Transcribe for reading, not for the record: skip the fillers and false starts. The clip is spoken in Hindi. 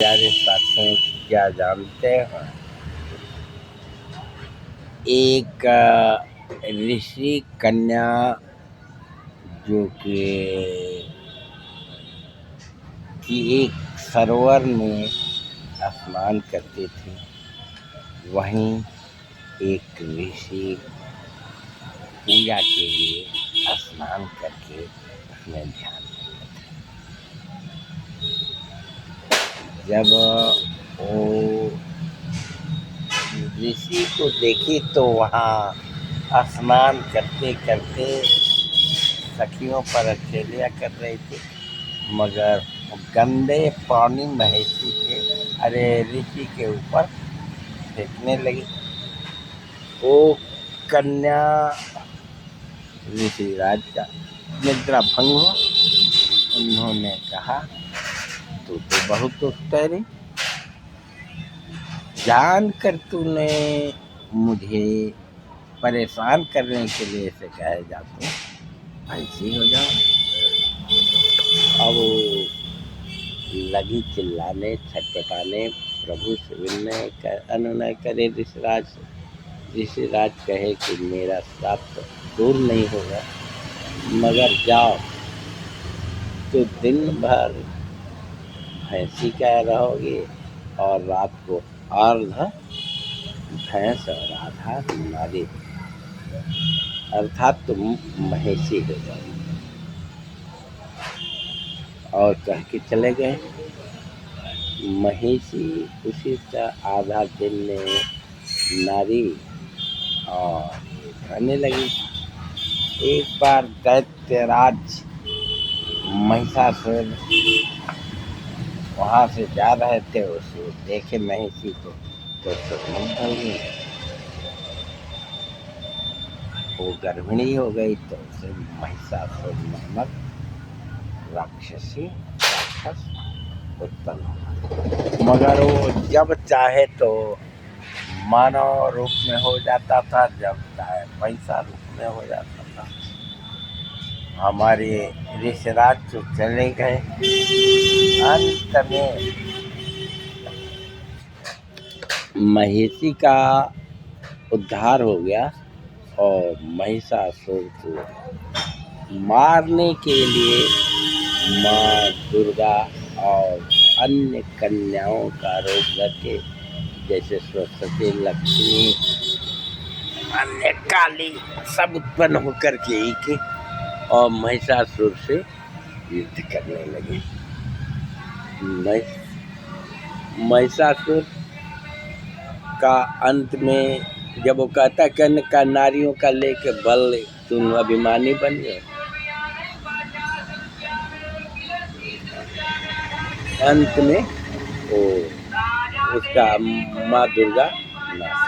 प्यारे साथियों, क्या जानते हैं, एक ऋषि कन्या जो कि एक सरोवर में स्नान करते थे। वहीं एक ऋषि पूजा के लिए स्नान करके उसमें ध्यान करते थे। जब वो ऋषि को देखी तो वहाँ स्नान करते करते सखियों पर अकेलिया कर रहे थे, मगर गंदे पानी महेशी के ऋषि के ऊपर फेंकने लगी। वो कन्या ऋषिराज का निद्रा भंग हुआ। उन्होंने कहा, तू तो बहुत उत्तरी, जानकर तूने मुझे परेशान करने के लिए से कहे जाते ऐसी हो जाओ। अब लगी चिल्लाने छटपटाने, प्रभु से विनय कर अनुनय करे ऋषिराज कहे कि मेरा श्राप तो दूर नहीं होगा, मगर जाओ तो दिन भर भैंसी का रहोगे और रात को अर्ध भैंस और आधा नारी, अर्थात तुम महेशी हो जाओ। और कह के चले गए। महेशी उसी का आधा दिन में नारी और रहने लगी। एक बार दैत्यराज महिषासुर वहाँ से जा रहे थे, उसे देखे महेशी को तो सचमुच हो गई। वो गर्भिणी हो गई तो उसे महिषासुर नामक राक्षस उत्पन्न हुआ। मगर वो जब चाहे तो मानव रूप में हो जाता था, जब चाहे पैसा रूप में हो जाता था। हमारे ऋषिराज तो चले गए। अंत में महेशी का उद्धार हो गया और महिषासुर को मारने के लिए माँ दुर्गा और अन्य कन्याओं का रूप करके, जैसे सरस्वती, लक्ष्मी, अन्य काली, सब उत्पन्न होकर के ही और महिषासुर से युद्ध करने लगे। महिषासुर का अंत में जब वो कहता कन्न का नारियों का लेके बल तुम अभिमानी बन गए, अंत में वो उसका माँ दुर्गा नाश